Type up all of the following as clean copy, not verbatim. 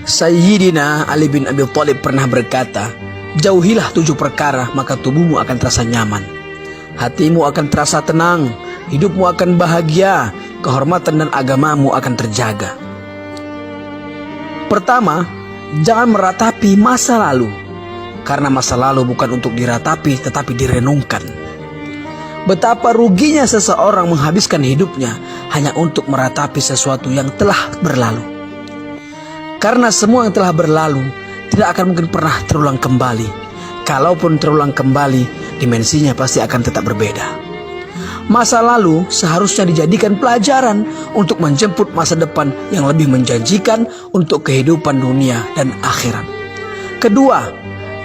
Sayyidina Ali bin Abi Thalib pernah berkata, jauhilah 7 perkara maka tubuhmu akan terasa nyaman, hatimu akan terasa tenang, hidupmu akan bahagia, kehormatan dan agamamu akan terjaga. Pertama, jangan meratapi masa lalu, karena masa lalu bukan untuk diratapi tetapi direnungkan. Betapa ruginya seseorang menghabiskan hidupnya hanya untuk meratapi sesuatu yang telah berlalu. Karena semua yang telah berlalu tidak akan mungkin pernah terulang kembali. Kalaupun terulang kembali, dimensinya pasti akan tetap berbeda. Masa lalu seharusnya dijadikan pelajaran untuk menjemput masa depan yang lebih menjanjikan untuk kehidupan dunia dan akhirat. Kedua,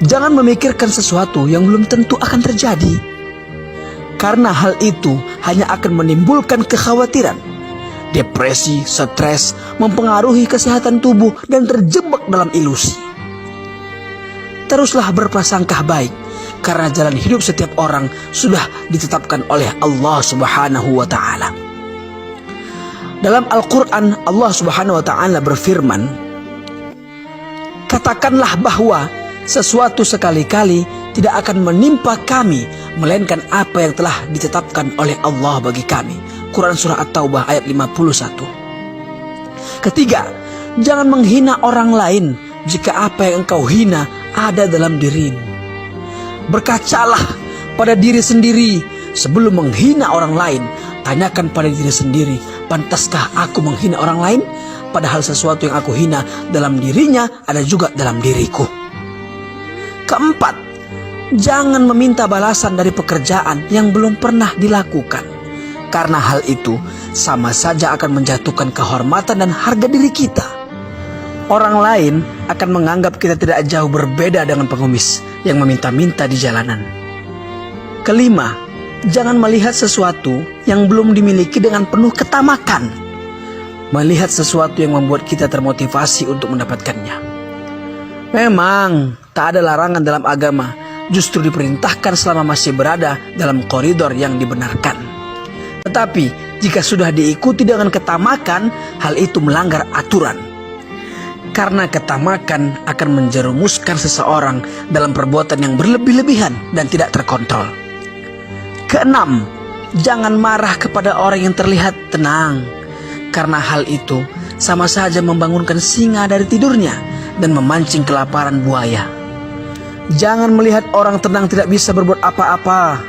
jangan memikirkan sesuatu yang belum tentu akan terjadi. Karena hal itu hanya akan menimbulkan kekhawatiran, depresi, stres, mempengaruhi kesehatan tubuh dan terjebak dalam ilusi. Teruslah berprasangka baik, karena jalan hidup setiap orang sudah ditetapkan oleh Allah Subhanahu wa Ta'ala. Dalam Al-Quran, Allah Subhanahu wa Ta'ala berfirman, katakanlah bahwa sesuatu sekali-kali tidak akan menimpa kami melainkan apa yang telah ditetapkan oleh Allah bagi kami. Quran Surah At-Taubah ayat 51. Ketiga, jangan menghina orang lain jika apa yang engkau hina ada dalam dirimu. Berkacalah pada diri sendiri sebelum menghina orang lain. Tanyakan pada diri sendiri, pantaskah aku menghina orang lain? Padahal sesuatu yang aku hina dalam dirinya ada juga dalam diriku. Keempat, jangan meminta balasan dari pekerjaan yang belum pernah dilakukan. Karena hal itu sama saja akan menjatuhkan kehormatan dan harga diri kita. Orang lain akan menganggap kita tidak jauh berbeda dengan pengemis yang meminta-minta di jalanan. Kelima, jangan melihat sesuatu yang belum dimiliki dengan penuh ketamakan. Melihat sesuatu yang membuat kita termotivasi untuk mendapatkannya. Memang tak ada larangan dalam agama, justru diperintahkan selama masih berada dalam koridor yang dibenarkan. Tetapi jika sudah diikuti dengan ketamakan, hal itu melanggar aturan. Karena ketamakan akan menjerumuskan seseorang dalam perbuatan yang berlebih-lebihan dan tidak terkontrol. Keenam, jangan marah kepada orang yang terlihat tenang. Karena hal itu sama saja membangunkan singa dari tidurnya dan memancing kelaparan buaya. Jangan melihat orang tenang tidak bisa berbuat apa-apa.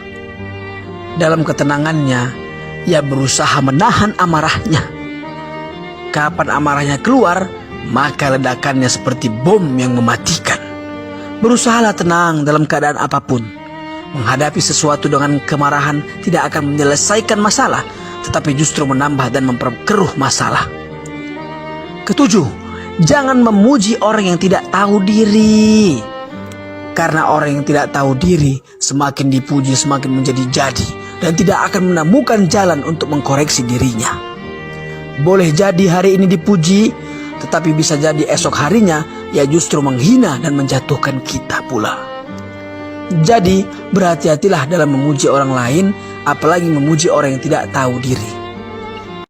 Dalam ketenangannya, ia berusaha menahan amarahnya. Kapan amarahnya keluar, maka ledakannya seperti bom yang mematikan. Berusahalah tenang dalam keadaan apapun. Menghadapi sesuatu dengan kemarahan tidak akan menyelesaikan masalah, tetapi justru menambah dan memperkeruh masalah. Ketujuh, jangan memuji orang yang tidak tahu diri. Karena orang yang tidak tahu diri semakin dipuji semakin menjadi-jadi dan tidak akan menemukan jalan untuk mengkoreksi dirinya. Boleh jadi hari ini dipuji, tetapi bisa jadi esok harinya ia justru menghina dan menjatuhkan kita pula. Jadi berhati-hatilah dalam memuji orang lain, apalagi memuji orang yang tidak tahu diri.